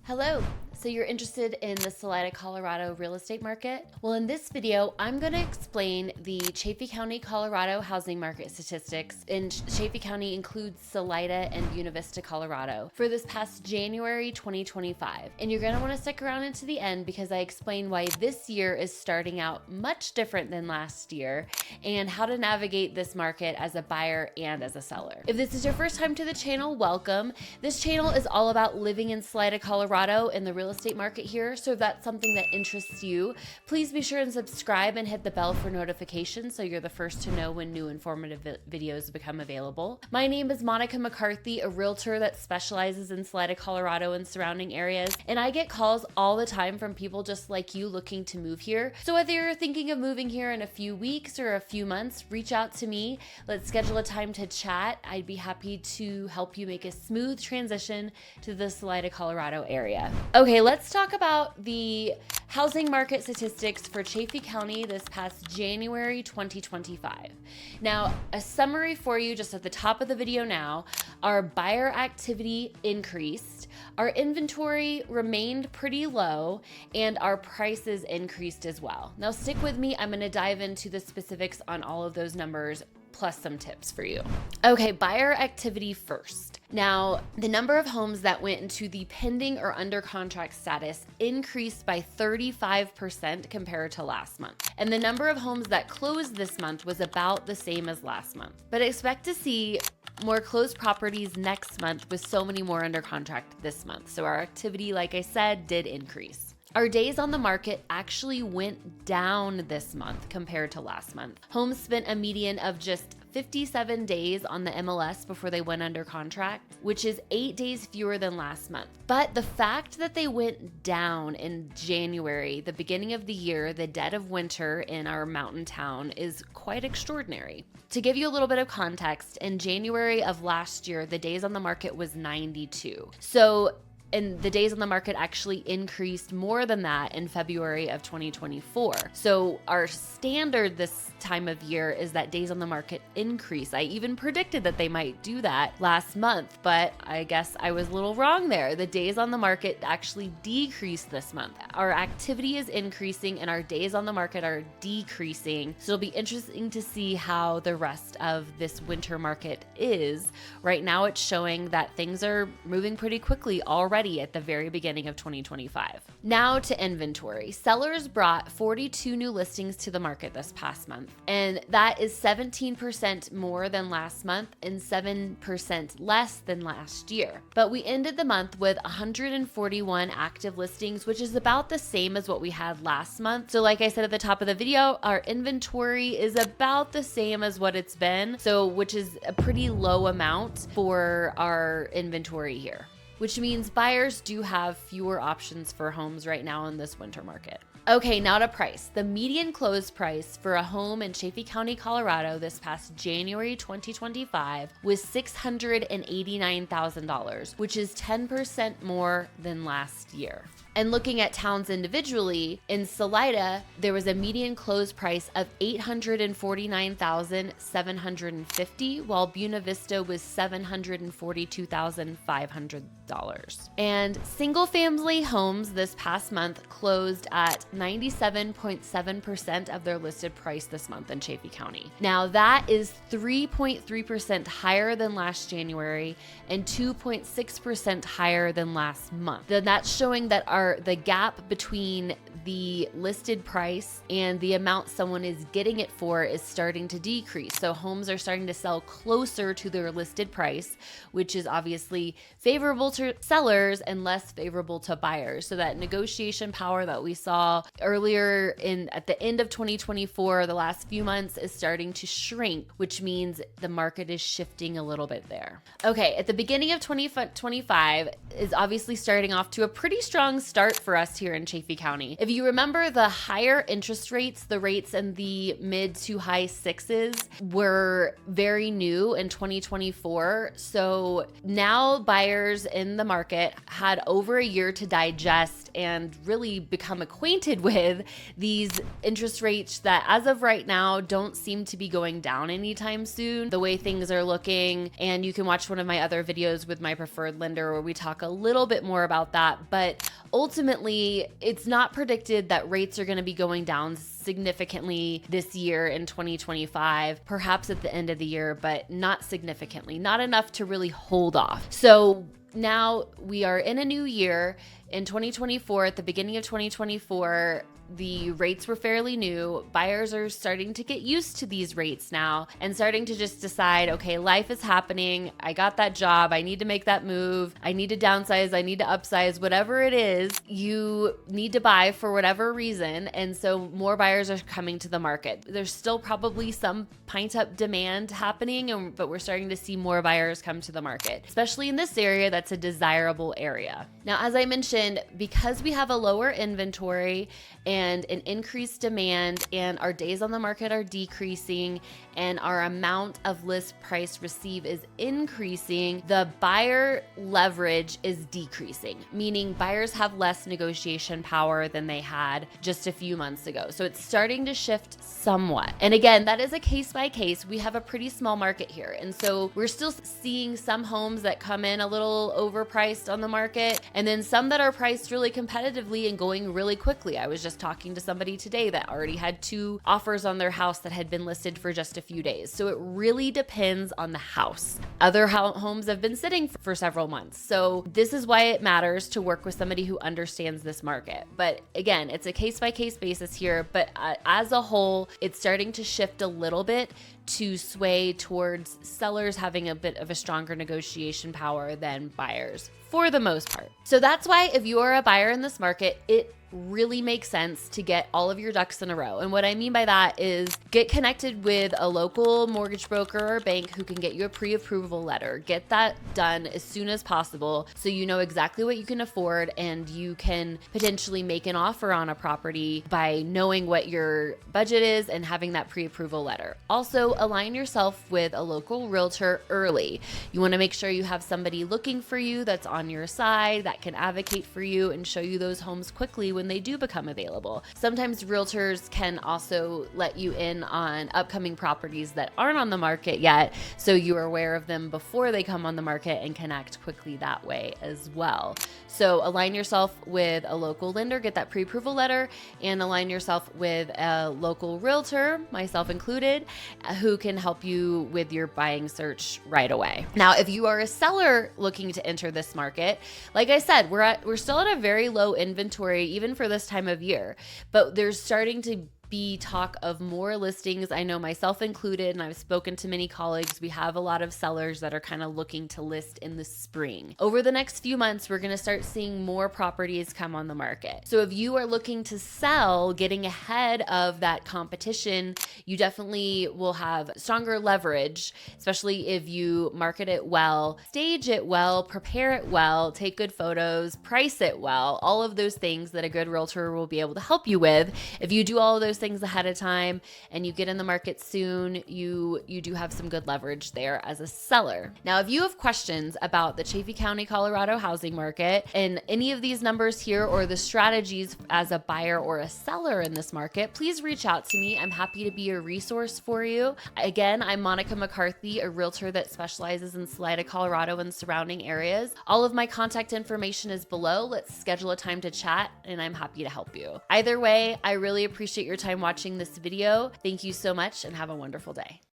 Hello. So you're interested in the Salida, Colorado real estate market? Well, in this video, I'm going to explain the Chaffee County, Colorado housing market statistics. And Chaffee County includes Salida and Buena Vista, Colorado for this past January 2025. And you're going to want to stick around into the end because I explain why this year is starting out much different than last year and how to navigate this market as a buyer and as a seller. If this is your first time to the channel, welcome. This channel is all about living in Salida, Colorado and the real estate market here. So if that's something that interests you, please be sure and subscribe and hit the bell for notifications so you're the first to know when new informative videos become available. My name is McCarthy, a realtor that specializes in Salida, Colorado and surrounding areas. And I get calls all the time from people just like you looking to move here. So whether you're thinking of moving here in a few weeks or a few months, reach out to me. Let's schedule a time to chat. I'd be happy to help you make a smooth transition to the Salida, Colorado area. Okay, let's talk about the housing market statistics for Chaffee County this past January 2025. Now, a summary for you just at the top of the video now. Our buyer activity increased, our inventory remained pretty low, and our prices increased as well. Now, stick with me. I'm going to dive into the specifics on all of those numbers plus some tips for you. Okay, buyer activity first. Now, the number of homes that went into the pending or under contract status increased by 35% compared to last month. And the number of homes that closed this month was about the same as last month. But expect to see more closed properties next month with so many more under contract this month. So our activity, like I said, did increase. Our days on the market actually went down this month compared to last month. Homes spent a median of just 57 days on the MLS before they went under contract, which is 8 days fewer than last month. But the fact that they went down in January, the beginning of the year, the dead of winter in our mountain town, is quite extraordinary. To give you a little bit of context, in January of last year, the days on the market was 92. And the days on the market actually increased more than that in February of 2024. So our standard this time of year is that days on the market increase. I even predicted that they might do that last month, but I guess I was a little wrong there. The days on the market actually decreased this month. Our activity is increasing and our days on the market are decreasing. So it'll be interesting to see how the rest of this winter market is. Right now it's showing that things are moving pretty quickly already at the very beginning of 2025. Now to inventory. Sellers brought 42 new listings to the market this past month, and that is 17% more than last month and 7% less than last year. But we ended the month with 141 active listings, which is about the same as what we had last month. So like I said at the top of the video, our inventory is about the same as what it's been, which is a pretty low amount for our inventory here, which means buyers do have fewer options for homes right now in this winter market. Okay, now to price. The median close price for a home in Chaffee County, Colorado this past January 2025 was $689,000, which is 10% more than last year. And looking at towns individually, in Salida, there was a median close price of $849,750, while Buena Vista was $742,500. And single-family homes this past month closed at 97.7% of their listed price this month in Chaffee County. Now, that is 3.3% higher than last January and 2.6% higher than last month. Then that's showing that the gap between the listed price and the amount someone is getting it for is starting to decrease. So homes are starting to sell closer to their listed price, which is obviously favorable to sellers and less favorable to buyers. So that negotiation power that we saw earlier at the end of 2024, the last few months, is starting to shrink, which means the market is shifting a little bit there. Okay, at the beginning of 2025 is obviously starting off to a pretty strong start start for us here in Chaffee County. If you remember, the higher interest rates, the rates in the mid to high sixes, were very new in 2024. So now buyers in the market had over a year to digest and really become acquainted with these interest rates that, as of right now, don't seem to be going down anytime soon, the way things are looking. And you can watch one of my other videos with my preferred lender where we talk a little bit more about that. But ultimately, it's not predicted that rates are going to be going down significantly this year in 2025, perhaps at the end of the year, but not significantly, not enough to really hold off. So now we are in a new year. In 2024, at the beginning of 2024, the rates were fairly new. Buyers are starting to get used to these rates now and starting to just decide, okay, life is happening. I got that job. I need to make that move. I need to downsize. I need to upsize, whatever it is, you need to buy for whatever reason. And so more buyers are coming to the market. There's still probably some pent up demand happening, but we're starting to see more buyers come to the market, especially in this area that's a desirable area. Now, as I mentioned, because we have a lower inventory and an increased demand, and our days on the market are decreasing, and our amount of list price receive is increasing, the buyer leverage is decreasing, meaning buyers have less negotiation power than they had just a few months ago. So it's starting to shift somewhat. And again, that is a case by case. We have a pretty small market here. And so we're still seeing some homes that come in a little overpriced on the market, and then some that are priced really competitively and going really quickly. I was just talking to somebody today that already had 2 offers on their house that had been listed for just a few days. So it really depends on the house. Other homes have been sitting for several months. So this is why it matters to work with somebody who understands this market. But again, it's a case by case basis here, but as a whole, it's starting to shift a little bit to sway towards sellers having a bit of a stronger negotiation power than buyers for the most part. So that's why if you are a buyer in this market, it really makes sense to get all of your ducks in a row. And what I mean by that is get connected with a local mortgage broker or bank who can get you a pre-approval letter. Get that done as soon as possible so you know exactly what you can afford and you can potentially make an offer on a property by knowing what your budget is and having that pre-approval letter. Also, align yourself with a local realtor early. You want to make sure you have somebody looking for you that's on your side, that can advocate for you and show you those homes quickly when they do become available. Sometimes realtors can also let you in on upcoming properties that aren't on the market yet, so you are aware of them before they come on the market and can act quickly that way as well. So align yourself with a local lender, get that pre-approval letter, and align yourself with a local realtor, myself included, who can help you with your buying search right away. Now, if you are a seller looking to enter this market, like I said, we're still at a very low inventory, even for this time of year, but there's starting to be talk of more listings. I know myself included, and I've spoken to many colleagues. We have a lot of sellers that are kind of looking to list in the spring. Over the next few months, we're going to start seeing more properties come on the market. So if you are looking to sell, getting ahead of that competition, you definitely will have stronger leverage, especially if you market it well, stage it well, prepare it well, take good photos, price it well, all of those things that a good realtor will be able to help you with. If you do all of those things ahead of time and you get in the market soon, you do have some good leverage there as a seller. Now, if you have questions about the Chaffee County, Colorado housing market and any of these numbers here or the strategies as a buyer or a seller in this market, please reach out to me. I'm happy to be a resource for you. Again, I'm Monica McCarthy, a realtor that specializes in Salida, Colorado and surrounding areas. All of my contact information is below. Let's schedule a time to chat and I'm happy to help you. Either way, I really appreciate your time watching this video. Thank you so much and have a wonderful day.